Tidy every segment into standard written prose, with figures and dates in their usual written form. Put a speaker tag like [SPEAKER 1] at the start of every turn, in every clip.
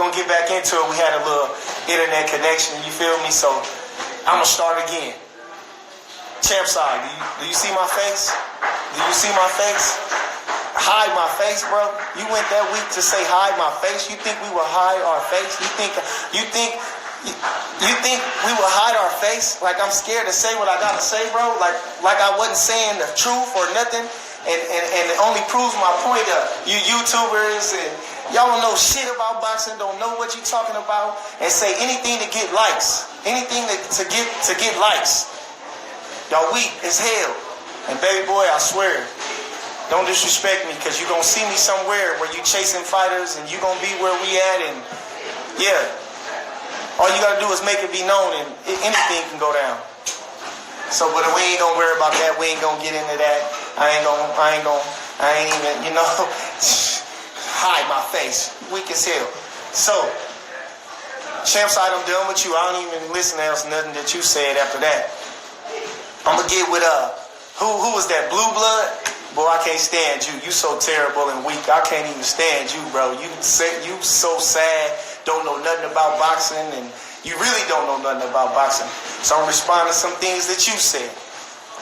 [SPEAKER 1] gonna get back into it. We had a little internet connection, you feel me? So I'm gonna start again. Champ side, do you see my face? Do you see my face? Hide my face, bro. You went that week to say hide my face. You think we will hide our face? You think we will hide our face? Like I'm scared to say what I gotta say, bro. Like I wasn't saying the truth or nothing. And it only proves my point of you YouTubers and y'all don't know shit about boxing, don't know what you talking about, and say anything to get likes. Anything to get likes. Y'all weak as hell. And baby boy, I swear, don't disrespect me, because you're going to see me somewhere where you chasing fighters and you're going to be where we at. And yeah, all you got to do is make it be known and anything can go down. So, but we ain't going to worry about that. We ain't going to get into that. I ain't even, you know, hide my face. Weak as hell. So, champ side, I'm done with you. I don't even listen to else, nothing that you said after that. I'm going to get with, who was that, Blue Blood? Boy, I can't stand you. You so terrible and weak. I can't even stand you, bro. You so sad. Don't know nothing about boxing, and you really don't know nothing about boxing. So I'm responding to some things that you said.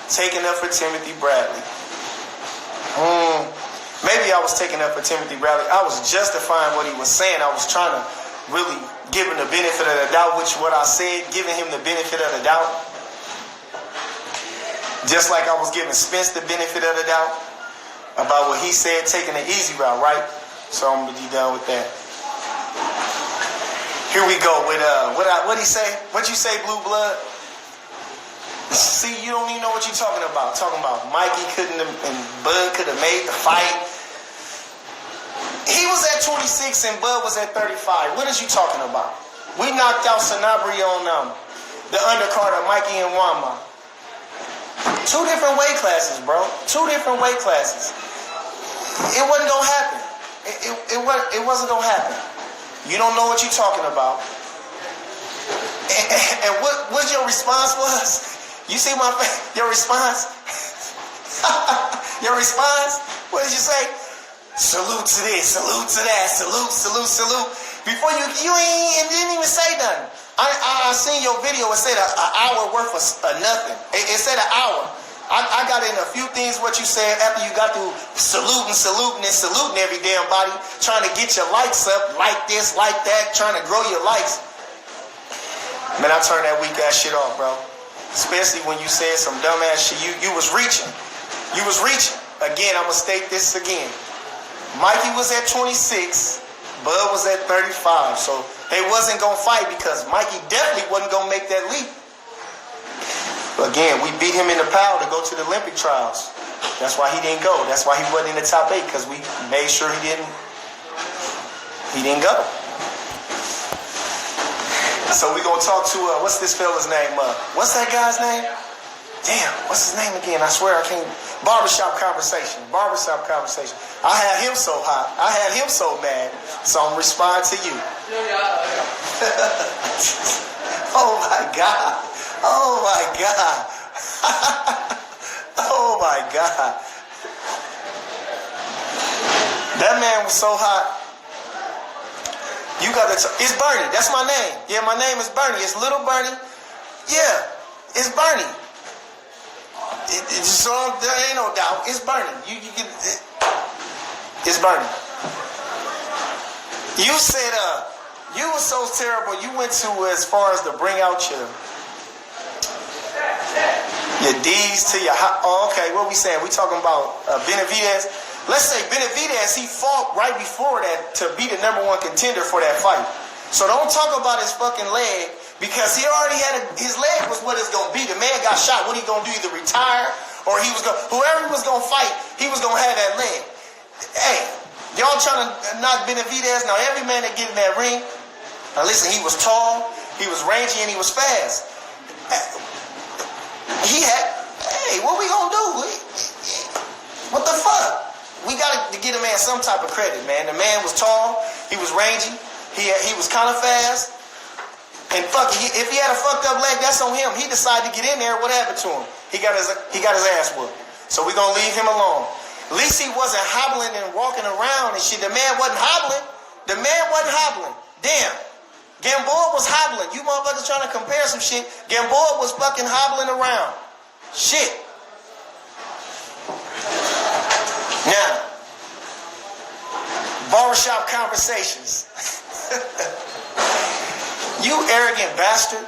[SPEAKER 1] Taking up for Timothy Bradley. Maybe I was taking up for Timothy Bradley. I was justifying what he was saying. I was trying to really give him the benefit of the doubt, which what I said, giving him the benefit of the doubt. Just like I was giving Spence the benefit of the doubt about what he said, taking the easy route, right? So I'm gonna be done with that. Here we go with what he say? What you say, Blue Blood? See, you don't even know what you're talking about. Talking about Mikey couldn't have, and Bud could have made the fight. He was at 26 and Bud was at 35. What is you talking about? We knocked out Sanabria on the undercard of Mikey and Wama. 2 different weight classes, bro. 2 different weight classes. It wasn't gonna happen. It wasn't gonna happen. You don't know what you're talking about. And what your response was? You see my face? Your response? Your response? What did you say? Salute to this, salute to that, salute. Before you didn't even say nothing. I seen your video. It said an hour worth of nothing. It said an hour. I got in a few things what you said after you got through saluting every damn body, trying to get your likes up, like this, like that, trying to grow your likes. Man, I turned that weak ass shit off, bro. Especially when you said some dumb ass shit. You was reaching. You was reaching. Again, I'm gonna state this again. Mikey was at 26. Bud was at 35. So they wasn't gonna fight because Mikey definitely wasn't gonna make that leap. But again, we beat him in the power to go to the Olympic trials. That's why he didn't go. That's why he wasn't in the top 8, because we made sure he didn't go. So we gonna talk to what's this fella's name? What's that guy's name? Damn, what's his name again? I swear I can't. Barbershop conversation. I had him so hot. I had him so mad. So I'm responding to you. Oh my God. Oh my God. Oh my God. That man was so hot. You got to. It's Bernie. That's my name. Yeah, my name is Bernie. It's Little Bernie. Yeah, it's Bernie. So there ain't no doubt. It's Bernie. It's Bernie. You said you were so terrible. You went to as far as to bring out your D's to your. Oh, okay. What we saying? We talking about Benavidez. Let's say Benavidez, he fought right before that to be the number 1 contender for that fight. So don't talk about his fucking leg, because he already had his leg was what it's gonna be. The man got shot. What he gonna do? Either retire or whoever he was gonna fight, he was gonna have that leg. Hey, y'all trying to knock Benavidez? Now every man that get in that ring, now listen, he was tall, he was rangy, and he was fast. Hey, what we gonna do? What the fuck? We got to get a man some type of credit, man. The man was tall, he was rangy, he was kind of fast, and fuck, if he had a fucked up leg, that's on him. He decided to get in there. What happened to him? He got his ass whooped. So we're gonna leave him alone. At least he wasn't hobbling and walking around and shit. The man wasn't hobbling. Damn. Gamboa was hobbling. You motherfuckers trying to compare some shit. Gamboa was fucking hobbling around. Shit. Now, barbershop conversations. You arrogant bastard.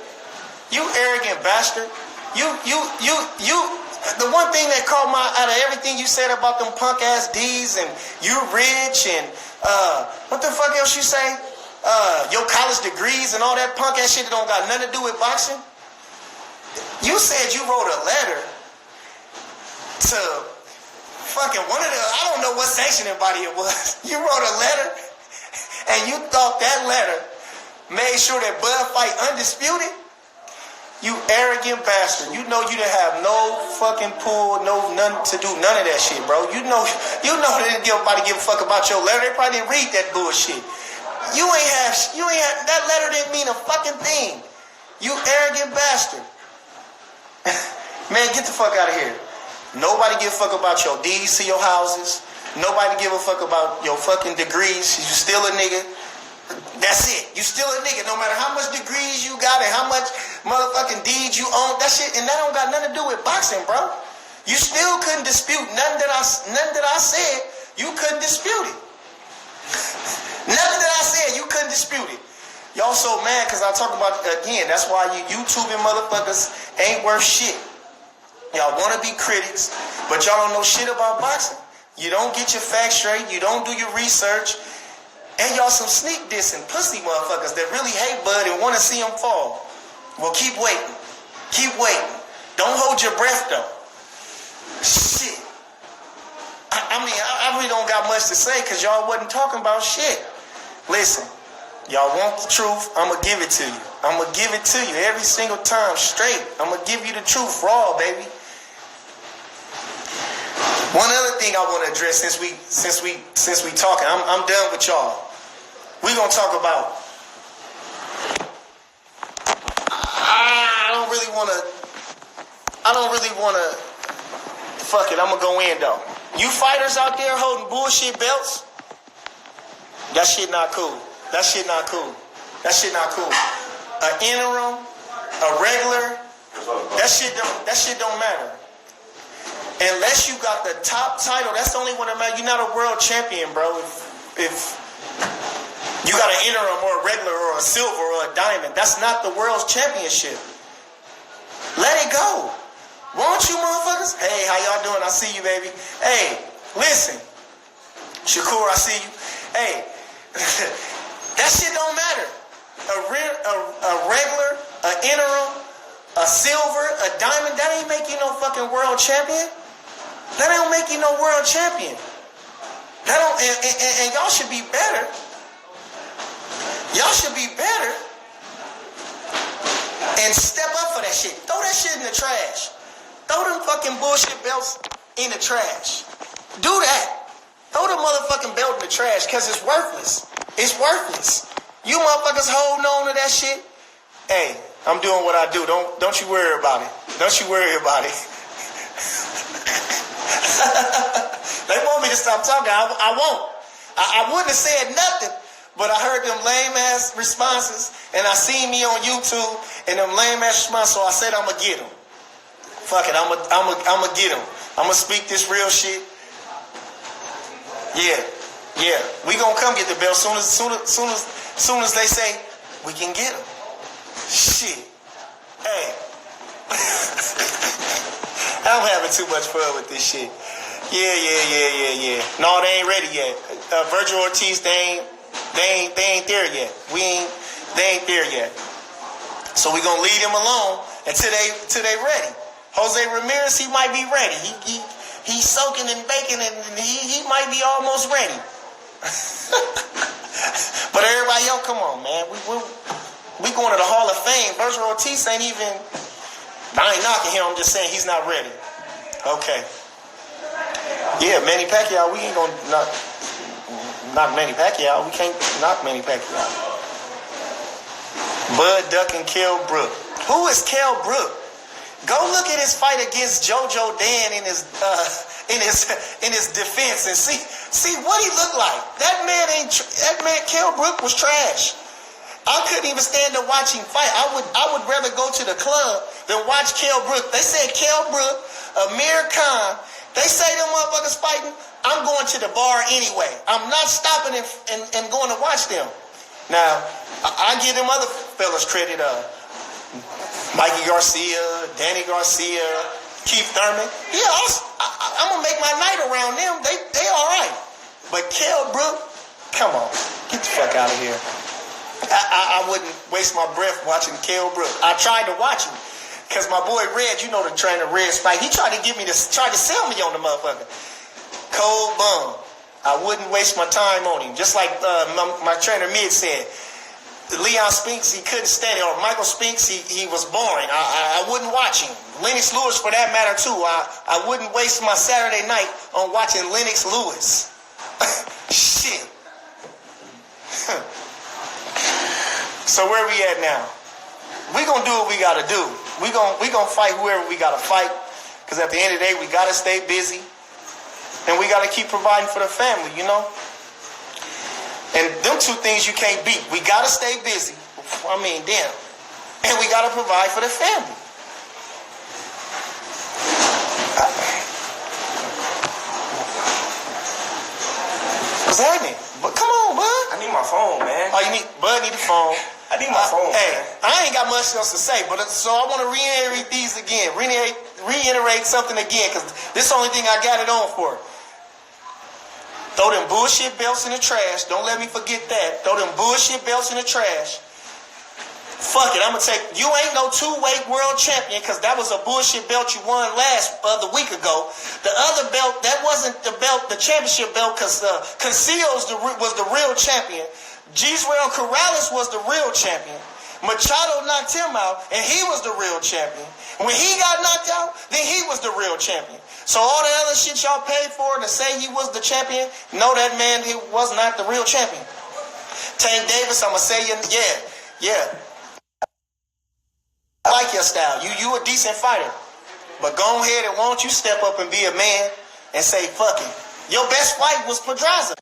[SPEAKER 1] You arrogant bastard. You. The one thing that caught my out of everything you said about them punk ass D's and you rich and what the fuck else you say? Your college degrees and all that punk ass shit that don't got nothing to do with boxing. You said you wrote a letter to fucking one of the, I don't know what sanctioning body it was. You wrote a letter and you thought that letter made sure that Bud fight undisputed? You arrogant bastard. You know you didn't have no fucking pull, nothing to do, none of that shit, bro. You know they didn't give a fuck about your letter. They probably didn't read that bullshit. You ain't have, that letter didn't mean a fucking thing. You arrogant bastard. Man, get the fuck out of here. Nobody give a fuck about your deeds to your houses. Nobody give a fuck about your fucking degrees. You still a nigga. That's it. You still a nigga. No matter how much degrees you got and how much motherfucking deeds you own, that shit, and that don't got nothing to do with boxing, bro. You still couldn't dispute nothing that I said. You couldn't dispute it. Nothing that I said, you couldn't dispute it. Y'all so mad because I talk about it again. That's why you YouTubing motherfuckers ain't worth shit. Y'all want to be critics, but y'all don't know shit about boxing. You don't get your facts straight. You don't do your research. And y'all some sneak dissing pussy motherfuckers that really hate Bud and want to see him fall. Well, keep waiting. Keep waiting. Don't hold your breath, though. Shit. I mean, I really don't got much to say because y'all wasn't talking about shit. Listen, y'all want the truth, I'm going to give it to you. I'm going to give it to you every single time, straight. I'm going to give you the truth raw, baby. One other thing I want to address since we talking, I'm done with y'all. We gonna talk about. I don't really wanna. Fuck it, I'm gonna go in though. You fighters out there holding bullshit belts, that shit not cool. That shit not cool. That shit not cool. An interim, a regular, that shit don't matter. Unless you got the top title, that's the only one that matters. You're not a world champion, bro. If you got an interim or a regular or a silver or a diamond, that's not the world's championship. Let it go. Won't you motherfuckers? Hey, how y'all doing? I see you, baby. Hey, listen. Shakur, I see you. Hey, that shit don't matter. A regular, an interim, a silver, a diamond, that ain't make you no fucking world champion. That don't make you no world champion. That don't, and y'all should be better. Y'all should be better and step up for that shit. Throw that shit in the trash. Throw them fucking bullshit belts in the trash. Do that. Throw the motherfucking belt in the trash because it's worthless. It's worthless. You motherfuckers holding on to that shit. Hey, I'm doing what I do. Don't you worry about it. Don't you worry about it. They want me to stop talking. I won't. I wouldn't have said nothing, but I heard them lame ass responses, and I seen me on YouTube and them lame ass responses, so I said I'm gonna get them. Fuck it, I'm gonna get them. I'm gonna speak this real shit. Yeah, we gonna come get the belt soon as they say we can get them. Shit. Hey. I'm having too much fun with this shit. Yeah. No, they ain't ready yet. Virgil Ortiz, they ain't there yet. They ain't there yet. So we gonna leave them alone until they ready. Jose Ramirez, he might be ready. He's soaking and baking and he might be almost ready. But everybody else, come on, man. We going to the Hall of Fame. Virgil Ortiz ain't even. I ain't knocking him. I'm just saying he's not ready. Okay. Yeah, Manny Pacquiao. We ain't gonna knock Manny Pacquiao. We can't knock Manny Pacquiao. Bud Duck and Kell Brook. Who is Kell Brook? Go look at his fight against JoJo Dan in his defense and see what he looked like. That man Kell Brook was trash. I couldn't even stand to watch him fight. I would rather go to the club than watch Kell Brook. They said Kell Brook, Amir Khan, they say them motherfuckers fighting. I'm going to the bar anyway. I'm not stopping and going to watch them. Now, I give them other fellas credit. Mikey Garcia, Danny Garcia, Keith Thurman. Yeah, I'm going to make my night around them. They all right. But Kell Brook, come on. Get the fuck out of here. I wouldn't waste my breath watching Kell Brook. I tried to watch him because my boy Red, you know the trainer Red Spike, he tried to sell me on the motherfucker. Cold bum. I wouldn't waste my time on him. Just like my trainer Mid said, Leon Spinks, he couldn't stand it. Or Michael Spinks, he was boring. I wouldn't watch him. Lennox Lewis, for that matter, too. I wouldn't waste my Saturday night on watching Lennox Lewis. Shit. So where we at now? We gonna do what we gotta do. We gonna fight whoever we gotta fight. Because at the end of the day, we gotta stay busy. And we gotta keep providing for the family, you know? And them two things you can't beat. We gotta stay busy. I mean, damn. And we gotta provide for the family. What's happening? But come on, bud.
[SPEAKER 2] I need my phone, man.
[SPEAKER 1] Oh, Bud need the phone.
[SPEAKER 2] I need my phone.
[SPEAKER 1] Hey,
[SPEAKER 2] man.
[SPEAKER 1] I ain't got much else to say, but so I want to reiterate these again. Reiterate something again, because this is the only thing I got it on for. Throw them bullshit belts in the trash. Don't let me forget that. Throw them bullshit belts in the trash. Fuck it, I'm going to take... You ain't no two-weight world champion, because that was a bullshit belt you won the week ago. The other belt, that wasn't the belt, the championship belt, because Casillas was the real champion. Gisrael Corrales was the real champion. Machado knocked him out, and he was the real champion. When he got knocked out, then he was the real champion. So all the other shit y'all paid for to say he was the champion, no, that man, he was not the real champion. Tank Davis, I'm going to say, yeah. I like your style. You a decent fighter. But go ahead and won't you step up and be a man and say, fuck it. Your best fight was Pedraza.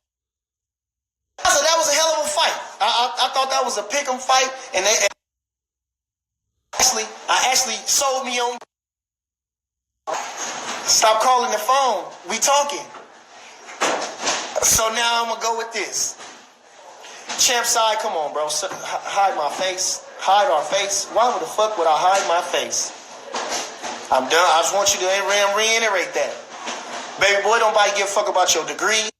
[SPEAKER 1] That was a hell of a fight. I thought that was a pick'em fight, and they actually sold me on. Stop calling the phone. We talking. So now I'm gonna go with this. Champ side, come on, bro. Hide my face. Hide our face. Why the fuck would I hide my face? I'm done. I just want you to reiterate that. Baby boy, don't nobody give a fuck about your degrees.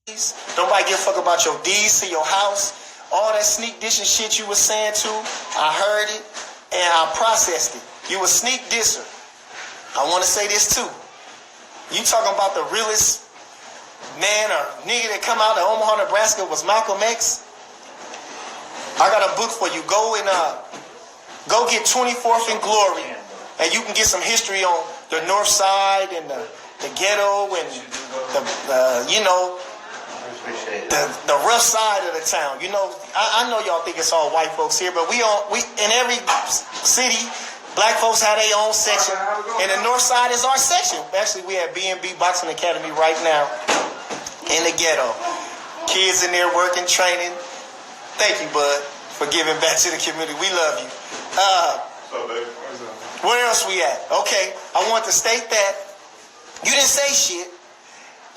[SPEAKER 1] Don't nobody give a fuck about your deeds to your house. All that sneak dissing shit you was saying too, I heard it and I processed it. You a sneak disser. I want to say this too. You talking about the realest man or nigga that come out of Omaha, Nebraska was Malcolm X? I got a book for you. Go get 24th in Glory, and you can get some history on the North Side and the ghetto and the rough side of the town. You know, I know y'all think it's all white folks here, but we in every city, black folks have their own section, and the North Side is our section. Actually, we have B&B Boxing Academy right now in the ghetto. Kids in there working, training. Thank you, bud, for giving back to the community. We love you. Where else we at? Okay, I want to state that you didn't say shit.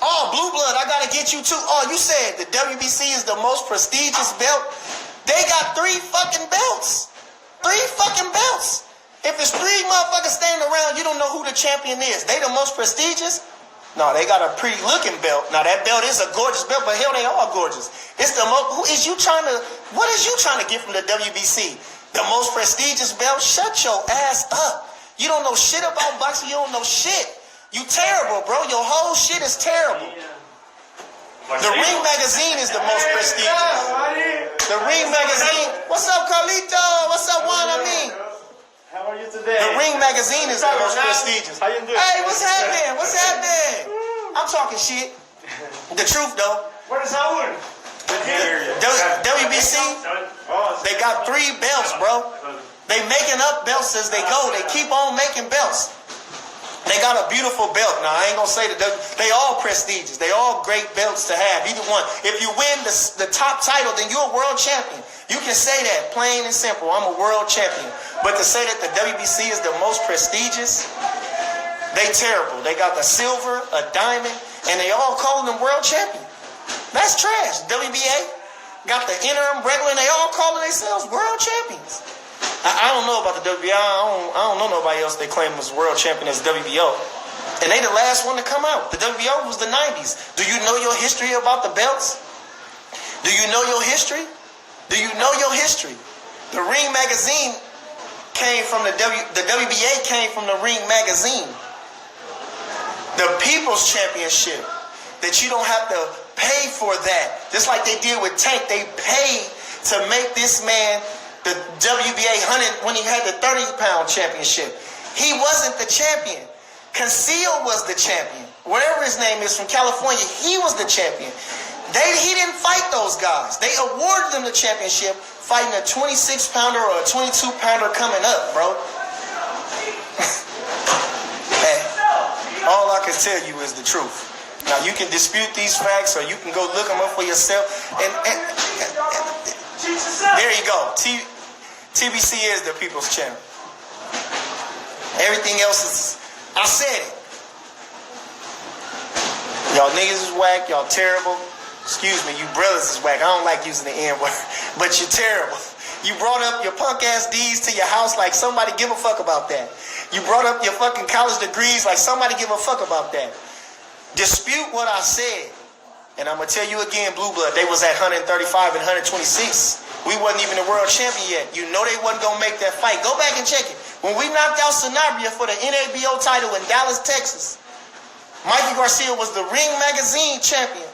[SPEAKER 1] Oh, Blue Blood, I gotta get you too. Oh, you said the WBC is the most prestigious belt. They got 3 fucking belts. 3 fucking belts. If it's 3 motherfuckers standing around, you don't know who the champion is. They the most prestigious? No, they got a pretty looking belt. Now that belt is a gorgeous belt, but hell, they all gorgeous. It's the most. What is you trying to get from the WBC? The most prestigious belt? Shut your ass up. You don't know shit about boxing. You don't know shit. You terrible, bro. Your whole shit is terrible. The Ring Magazine is the most prestigious. The Ring Magazine. What's up, Carlito? What's up, Juan?
[SPEAKER 3] How are you today?
[SPEAKER 1] The Ring Magazine is the most prestigious.
[SPEAKER 3] How you doing?
[SPEAKER 1] Hey, what's happening? What's happening? I'm talking shit. The truth, though.
[SPEAKER 3] What is Howard?
[SPEAKER 1] WBC, they got 3 belts, bro. They making up belts as they go. They keep on making belts. They got a beautiful belt. Now, I ain't going to say that they all prestigious. They all great belts to have. Either one. If you win the top title, then you're a world champion. You can say that, plain and simple. I'm a world champion. But to say that the WBC is the most prestigious, they terrible. They got the silver, a diamond, and they all calling them world champion. That's trash. WBA got the interim, regular, and they all calling themselves world champions. I don't know about the WBO. I don't know nobody else they claim was world champion as WBO. And they the last one to come out. The WBO was the 90s. Do you know your history about the belts? Do you know your history? Do you know your history? The Ring magazine came from the WBA came from the Ring magazine. The People's Championship, that you don't have to pay for that. Just like they did with Tank. They paid to make this man the WBA 100 when he had the 30-pound championship. He wasn't the champion. Conceal was the champion. Whatever his name is from California, he was the champion. He didn't fight those guys. They awarded them the championship fighting a 26-pounder or a 22-pounder coming up, bro. Hey, all I can tell you is the truth. Now, you can dispute these facts or you can go look them up for yourself. And there you go. TBC is the people's channel. Everything else is, I said it. Y'all niggas is whack. Y'all terrible. Excuse me, you brothers is whack. I don't like using the N-word, but you're terrible. You brought up your punk ass D's to your house like somebody give a fuck about that. You brought up your fucking college degrees like somebody give a fuck about that. Dispute what I said. And I'm going to tell you again, Blue Blood, they was at 135 and 126. We wasn't even the world champion yet. You know they wasn't going to make that fight. Go back and check it. When we knocked out Sanabria for the NABO title in Dallas, Texas, Mikey Garcia was the Ring Magazine champion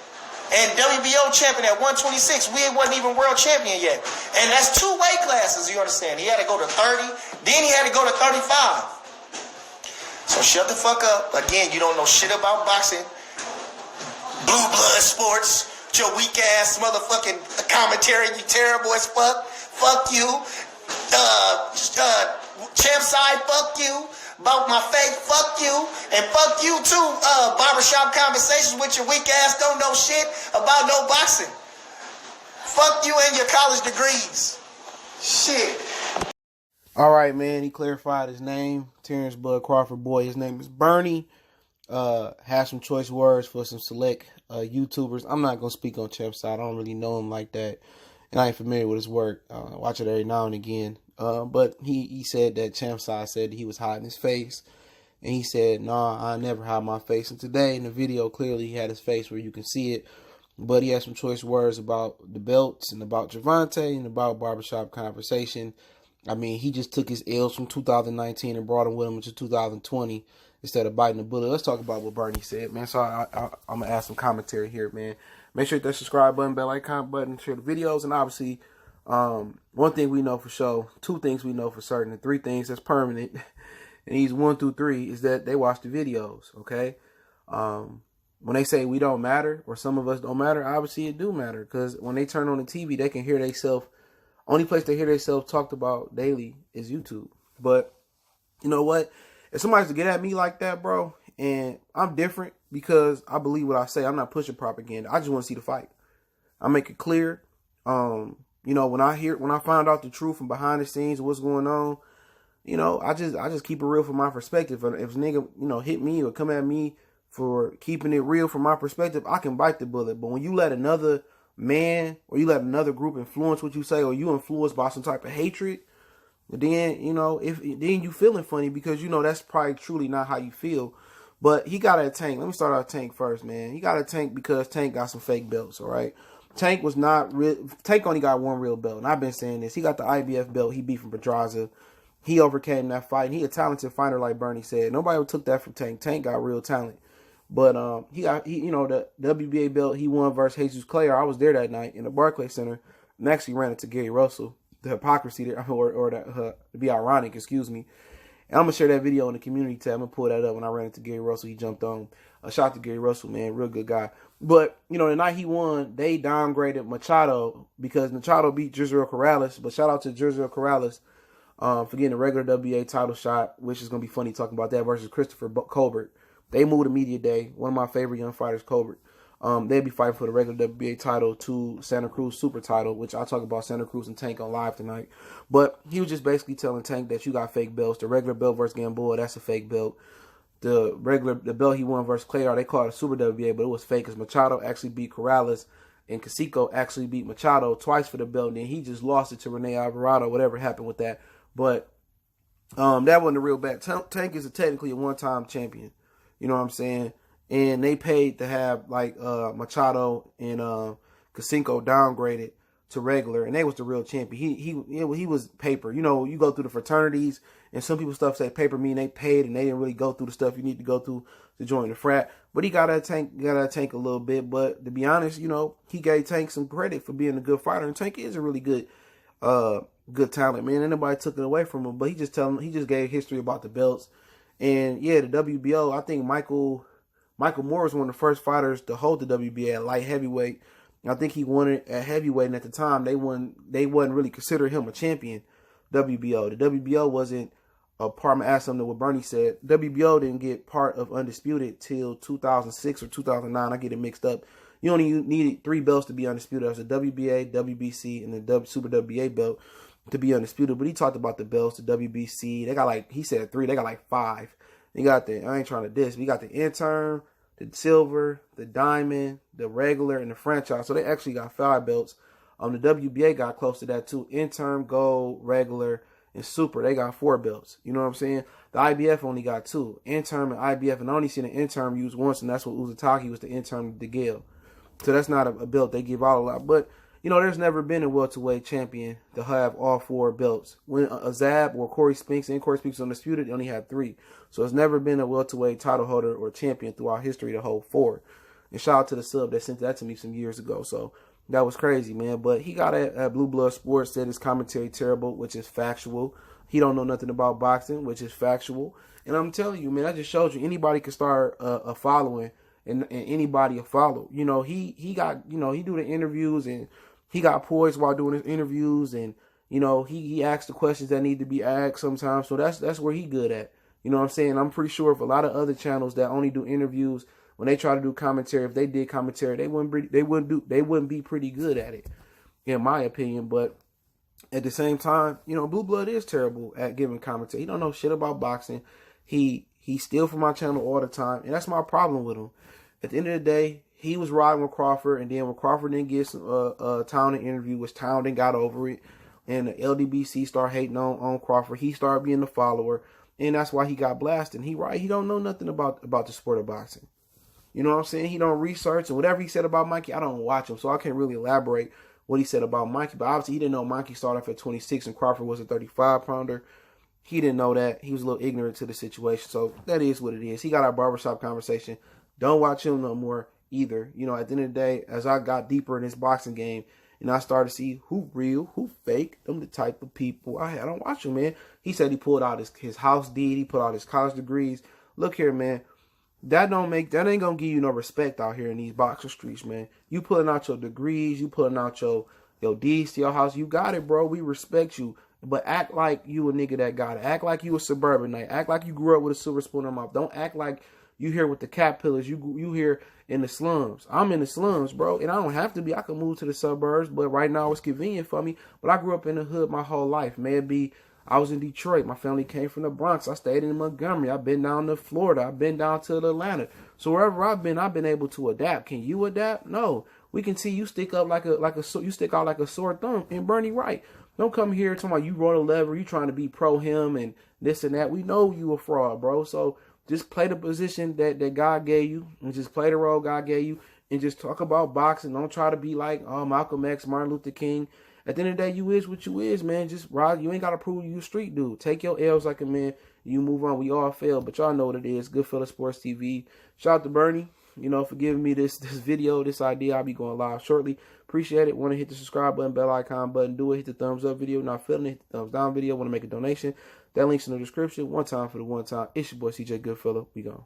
[SPEAKER 1] and WBO champion at 126. We wasn't even world champion yet. And that's two weight classes, you understand. He had to go to 30, then he had to go to 35. So shut the fuck up. Again, you don't know shit about boxing. Blue Blood Sports. Your weak ass motherfucking commentary, you terrible as fuck. Fuck you. Champ side, fuck you. About my faith, fuck you. And fuck you too. Barbershop conversations with your weak ass don't know shit about no boxing. Fuck you and your college degrees. Shit.
[SPEAKER 4] All right, man. He clarified his name. Terrence Bud Crawford boy. His name is Bernie. Have some choice words for some select YouTubers. I'm not gonna speak on Champ's side. I don't really know him like that, and I ain't familiar with his work. Watch it every now and again. But he said that Champ's side said that he was hiding his face, and he said, "Nah, I never hide my face." And today in the video, clearly he had his face where you can see it, but he had some choice words about the belts and about Gervonta and about Barbershop conversation. I mean, he just took his L's from 2019 and brought them with him into 2020. Instead of biting the bullet. Let's talk about what Bernie said, man. So I'm going to add some commentary here, man. Make sure you hit that subscribe button, bell icon button, share the videos. And obviously, one thing we know for sure, two things we know for certain, and three things that's permanent, and these 1 through 3, is that they watch the videos, okay? When they say we don't matter, or some of us don't matter, obviously it do matter. Because when they turn on the TV, they can hear themselves. Only place they hear themselves talked about daily is YouTube. But, you know what? If somebody's to get at me like that, bro, and I'm different because I believe what I say. I'm not pushing propaganda. I just want to see the fight. I make it clear. You know, when I find out the truth from behind the scenes of what's going on, you know, I just keep it real from my perspective. And if a nigga, you know, hit me or come at me for keeping it real from my perspective, I can bite the bullet. But when you let another man or you let another group influence what you say, or you influenced by some type of hatred, then, you know, then you feeling funny because, you know, that's probably truly not how you feel. But he got a Tank. Let me start out Tank first, man. He got a Tank because Tank got some fake belts, all right? Tank was not real. Tank only got one real belt, and I've been saying this. He got the IBF belt. He beat from Pedraza. He overcame that fight. And he a talented fighter, like Bernie said. Nobody took that from Tank. Tank got real talent. But he you know, the WBA belt he won versus Jesus Clay. I was there that night in the Barclays Center and actually ran into Gary Russell. The hypocrisy there, or to be ironic, excuse me. And I'm gonna share that video in the community tab. I'm gonna pull that up. When I ran into Gary Russell, he jumped on. Shout out to Gary Russell, man, real good guy. But you know, the night he won, they downgraded Machado because Machado beat Jerzel Corrales. But shout out to Jerzel Corrales. for getting a regular WBA title shot, which is going to be funny talking about that, versus Christopher Colbert. They moved to media day. One of my favorite young fighters, Colbert. They'd be fighting for the regular WBA title to Santa Cruz super title, which I'll talk about Santa Cruz and Tank on live tonight. But he was just basically telling Tank that you got fake belts. The regular belt versus Gamboa, that's a fake belt. The belt he won versus Clayar, they called it a super WBA, but it was fake because Machado actually beat Corrales and Casico actually beat Machado twice for the belt. And then he just lost it to Rene Alvarado, whatever happened with that. But that wasn't a real bad. Tank is technically a one-time champion. You know what I'm saying? And they paid to have like Machado and Casico downgraded to regular, and they was the real champion. He was paper. You know, you go through the fraternities, and some people stuff say paper mean they paid, and they didn't really go through the stuff you need to go through to join the frat. But he got a Tank a little bit. But to be honest, you know, he gave Tank some credit for being a good fighter, and Tank is a really good talent, man. And nobody took it away from him. But he just gave history about the belts, and yeah, the WBO. I think Michael Moore was one of the first fighters to hold the WBA at light heavyweight. I think he won it at heavyweight, and at the time they wasn't really considering him a champion. WBO. The WBO wasn't a part. I asked something what Bernie said. WBO didn't get part of Undisputed till 2006 or 2009. I get it mixed up. You only needed 3 belts to be undisputed. That was the WBA, WBC, and the Super WBA belt to be undisputed. But he talked about the belts, the WBC. They got like, he said 3. They got like 5. They got I ain't trying to diss. We got the interim, the silver, the diamond, the regular, and the franchise. So they actually got 5 belts. The WBA got close to that too. Interim, gold, regular, and super. They got 4 belts. You know what I'm saying? The IBF only got 2. Interim and IBF, and I only seen the interim used once, and that's what Uzataki was the interim to Gale. So that's not a belt they give out a lot. But, you know, there's never been a welterweight champion to have all 4 belts. When Azab or Corey Spinks was undisputed, they only had 3. So it's never been a welterweight title holder or champion throughout history to hold 4. And shout out to the sub that sent that to me some years ago. So that was crazy, man. But he got at Blue Blood Sports, said his commentary terrible, which is factual. He don't know nothing about boxing, which is factual. And I'm telling you, man, that just shows you anybody can start a following and anybody will follow. You know, he got, you know, he do the interviews and he got poised while doing his interviews, and, you know, he asks the questions that need to be asked sometimes. So that's where he good at. You know what I'm saying? I'm pretty sure if a lot of other channels that only do interviews, when they try to do commentary, if they did commentary, they wouldn't be pretty good at it, in my opinion. But at the same time, you know, Blue Blood is terrible at giving commentary. He don't know shit about boxing. He steals from my channel all the time, and that's my problem with him. At the end of the day, he was riding with Crawford, and then when Crawford didn't get a Town interview, which Town didn't got over it, and the LDBC started hating on Crawford, he started being the follower, and that's why he got blasted. He don't know nothing about the sport of boxing. You know what I'm saying? He don't research, and whatever he said about Mikey, I don't watch him, so I can't really elaborate what he said about Mikey. But obviously, he didn't know Mikey started off at 26 and Crawford was a 35-pounder. He didn't know that. He was a little ignorant to the situation, so that is what it is. He got our barbershop conversation. Don't watch him no more either. You know, at the end of the day, as I got deeper in this boxing game, and I started to see who real, who fake, them the type of people. I don't watch him, man. He said he pulled out his house deed. He put out his college degrees. Look here, man. That ain't gonna give you no respect out here in these boxing streets, man. You pulling out your degrees, you pulling out your deeds to your house. You got it, bro. We respect you. But act like you a nigga that got it. Act like you a suburbanite. Act like you grew up with a silver spoon in your mouth. Don't act like you here with the Caterpillars. You here in the slums. I'm in the slums, bro. And I don't have to be. I can move to the suburbs, but right now it's convenient for me. But I grew up in the hood my whole life. Maybe I was in Detroit. My family came from the Bronx. I stayed in Montgomery. I've been down to Florida. I've been down to Atlanta. So wherever I've been able to adapt. Can you adapt? No. We can see you stick up you stick out like a sore thumb and Bernie Wright. Don't come here talking about you wrote a lever, you trying to be pro him and this and that. We know you a fraud, bro. So just play the position that God gave you and just play the role God gave you and just talk about boxing. Don't try to be like Malcolm X, Martin Luther King. At the end of the day, you is what you is, man. Just ride. You ain't got to prove you a street dude. Take your L's like a man. You move on. We all fail, but y'all know what it is. Goodfellas Sports TV. Shout out to Bernie, you know, for giving me this video, this idea. I'll be going live shortly. Appreciate it. Want to hit the subscribe button, bell icon button. Do it. Hit the thumbs up video. Not feeling it, hit the thumbs down video. Want to make a donation. That link's in the description. One time for the one time. It's your boy CJ Goodfella. We gone.